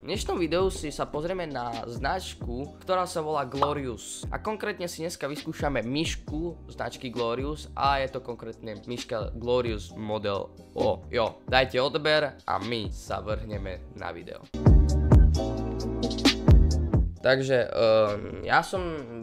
V dnešnom videu si sa pozrieme na značku, ktorá sa volá Glorious. A konkrétne si dneska vyskúšame myšku značky Glorious a je to konkrétne myška Glorious Model O. Jo, dajte odber a my sa vrhneme na video. Takže ja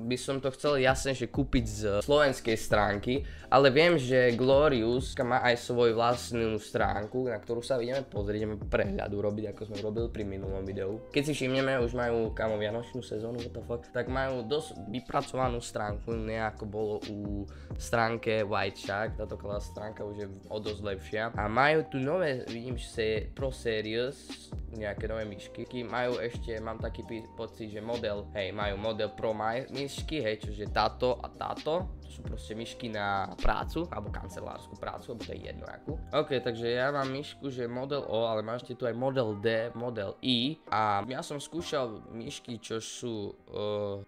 by som to chcel jasne, že kúpiť z slovenskej stránky, ale viem, že Glorious má aj svoju vlastnú stránku, na ktorú sa ideme pozrieť, ideme prehľad urobiť, ako sme robili pri minulom videu. Keď si všimneme, už majú kamo vianočnú sezónu, what the fuck, tak majú dosť vypracovanú stránku, ne ako bolo u stránke White Shark, táto stránka už je o dosť lepšia. A majú tu nové, vidím, že Pro Series, nejaké nové myšky, majú ešte, mám taký pocit, že model, hej, majú model Pro myšky, hej, čiže táto a táto, to sú proste myšky na prácu, alebo kancelárskú prácu, alebo to je jedno akú. Ok, takže ja mám myšku, že model O, ale máte tu aj model D, model I a ja som skúšal myšky, čo sú,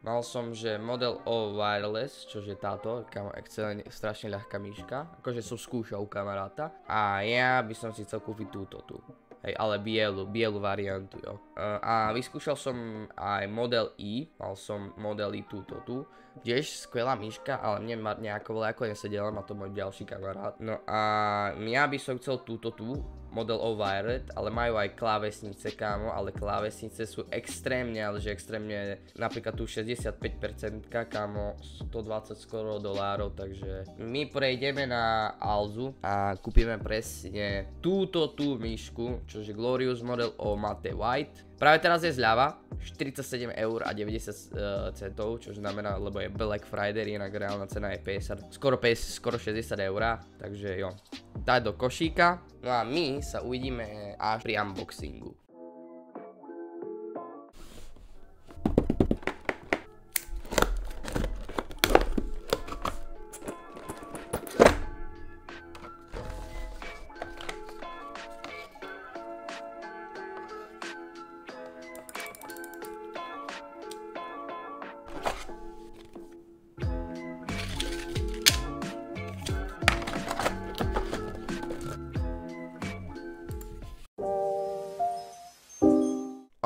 mal som, že model O wireless, čože táto, excelentne, strašne ľahká myška, akože som skúšal u kamaráta a ja by som si chcel kúpiť túto tu. Hej, ale bielu variantu, jo. A vyskúšal som aj model I, mal som model I túto tu. Tiež skvelá myška, ale mne nejako veľa nesedela, má to môj ďalší kamarát. No a ja by som chcel túto tu, model O Wired, ale majú aj klávesnice, kámo, ale klávesnice sú extrémne, ale že extrémne, napríklad tu 65%, kámo, 120 skoro dolárov, takže my prejdeme na Alzu a kúpime presne túto tú myšku, čože Glorious Model O Matte White. Práve teraz je zľava, 47 eur a 90 centov, čo znamená, lebo je Black Friday, inak reálna cena je 50, skoro 60 eur, takže jo. Daj do košíka, no a my sa uvidíme až pri unboxingu.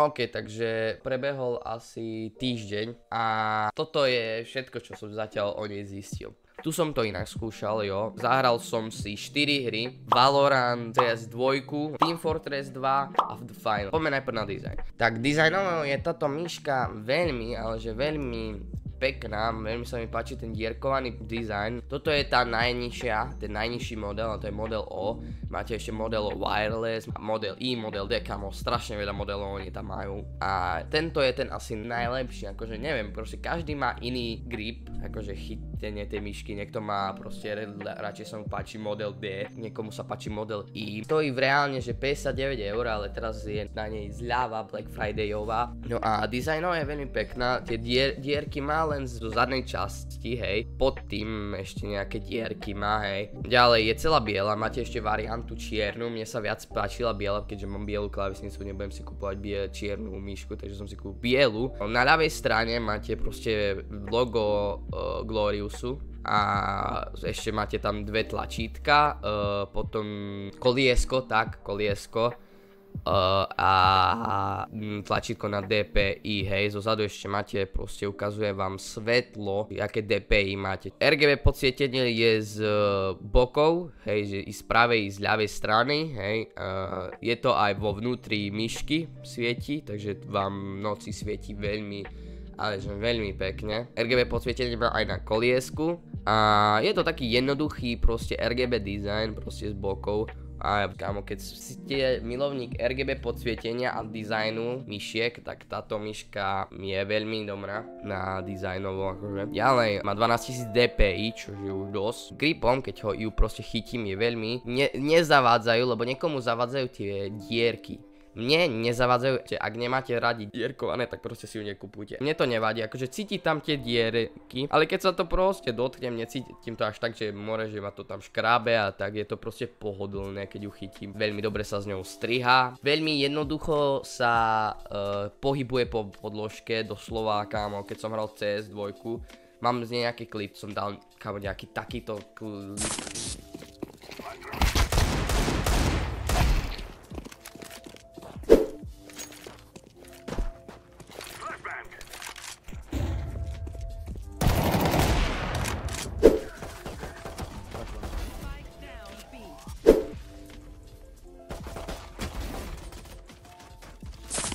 Ok, takže prebehol asi týždeň a toto je všetko, čo som zatiaľ o nej zistil. Tu som to inak skúšal, jo. Zahral som si 4 hry, Valorant, CS2, Team Fortress 2 a The Final. Poďme najprv na dizajn. Tak dizajnovo je táto myška veľmi, ale že veľmi pekná, veľmi sa mi páči ten dierkovaný dizajn. Toto je tá najnižšia, ten najnižší model, a to je model O. Máte ešte model O wireless, model I, model D, kamo, strašne veľa modelov oni tam majú. A tento je ten asi najlepší, akože neviem, proste každý má iný grip, akože chytenie tej myšky, niekto má proste, radšej sa mu páči model D, niekomu sa páči model I. Stojí v reálne, že 59 eur, ale teraz je na nej zľava Black Fridayová. No a dizajnova je veľmi pekná, tie dierky má len zo zadnej časti, hej, pod tým ešte nejaké dierky má, hej. Ďalej je celá biela, máte ešte variantu čiernu, mne sa viac páčila biela, keďže mám bielu klávesnicu, nebudem si kúpovať čiernu myšku, takže som si kúpil bielu. Na ľavej strane máte proste logo Gloriousu a ešte máte tam dve tlačítka, potom koliesko, a tlačítko na DPI, hej, zozadu ešte máte, proste ukazuje vám svetlo, aké DPI máte. RGB podsvietenie je z bokov, hej, že i z pravej, i z ľavej strany, hej, je to aj vo vnútri myšky svieti, takže vám v noci svieti veľmi, ale že veľmi pekne. RGB podsvietenie má aj na koliesku a je to taký jednoduchý proste RGB dizajn, proste z bokov. A kámo, keď ste milovník RGB podsvietenia a dizajnu myšiek, tak táto myška je veľmi dobrá na dizajnovo akože. Ďalej má 12000 DPI, čo je už dosť. Gripom, keď ju proste chytím, je veľmi nezavádzajú, lebo niekomu zavádzajú tie dierky. Mne nezavádzajú, ak nemáte radi dierkované, tak proste si ju nekupujte. Mne to nevadí, akože cíti tam tie dierky, ale keď sa to proste dotknem, necítim to až tak, že more, že ma to tam škrábe a tak, je to proste pohodlné, keď ju chytím. Veľmi dobre sa s ňou strihá, veľmi jednoducho sa pohybuje po podložke, doslova, kámo, keď som hral CS2, mám z nej nejaký klip, som dal, kámo, nejaký takýto klip.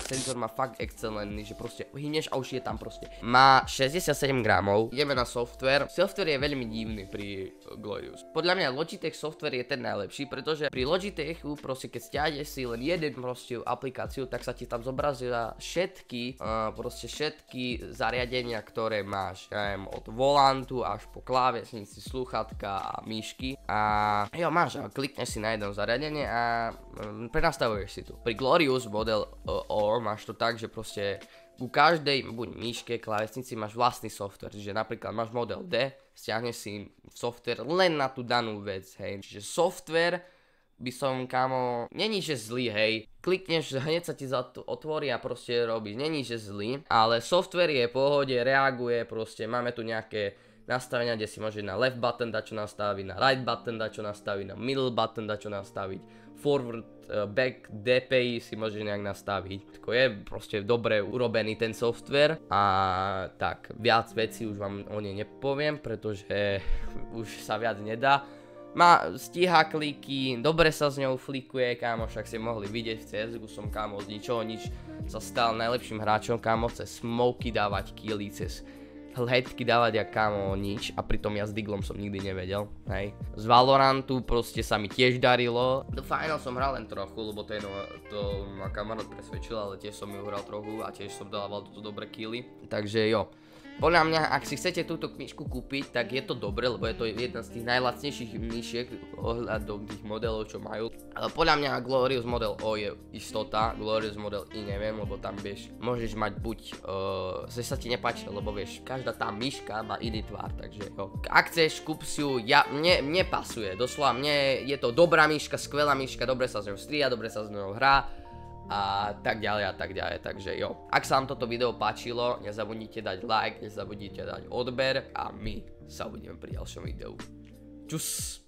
senzor má fakt excelentný, že proste hyneš a už je tam proste. Má 67 gramov, ideme na software. Software je veľmi divný pri Glorious. Podľa mňa Logitech software je ten najlepší, pretože pri Logitechu proste keď stiahneš si len jeden proste aplikáciu, tak sa ti tam zobrazia všetky zariadenia, ktoré máš, ja neviem, od volantu až po klávesnici, slúchatka a myšky. A jo, máš, a klikneš si na jedno zariadenie a prenastavuješ si tu. Pri Glorious model O máš to tak, že proste ku každej buď myške, klávesnici máš vlastný software, čiže napríklad máš model D, stiahneš si software len na tú danú vec, hej. Čiže software by som, kámo, není že zlý, hej. Klikneš, hneď sa ti otvorí a proste robíš, není že zlý, ale software je v pohode, reaguje, proste máme tu nejaké nastavenia, kde si môžeš na left button dať čo nastaviť, na right button dať čo nastaviť, na middle button dať čo nastaviť, forward, back, DPI si môžeš nejak nastaviť. Tako je proste dobre urobený ten software a tak, viac vecí už vám o nej nepoviem, pretože už sa viac nedá. Má stíha kliky, dobre sa s ňou flikuje, kámo, však ste mohli vidieť v CS:GO som, kámo, z ničoho nič sa stal najlepším hráčom, kámo, cez smoky dávať killy, cez headky dávať jak, kámo, nič a pritom ja s Diglom som nikdy nevedel, hej. Z Valorantu proste sa mi tiež darilo. Do Final som hral len trochu, lebo to ma kamarát presvedčil, ale tiež som ju hral trochu a tiež som dával túto dobré killy, takže jo. Podľa mňa, ak si chcete túto myšku kúpiť, tak je to dobre, lebo je to jedna z tých najlacnejších myšiek ohľadom tých modelov, čo majú. Ale podľa mňa Glorious model O je istota, Glorious model I neviem, lebo tam vieš, môžeš mať buď, že sa ti nepáči, lebo vieš, každá tá myška má iný tvár, takže jo. Ak chceš, kúp si ju, mne pasuje, doslova mne je to dobrá myška, skvelá myška, dobre sa s ňou stríha, dobre sa s ňou hrá. A tak ďalej, takže jo. Ak sa vám toto video páčilo, nezabudnite dať like, nezabudnite dať odber a my sa uvidíme pri ďalšom videu. Čus!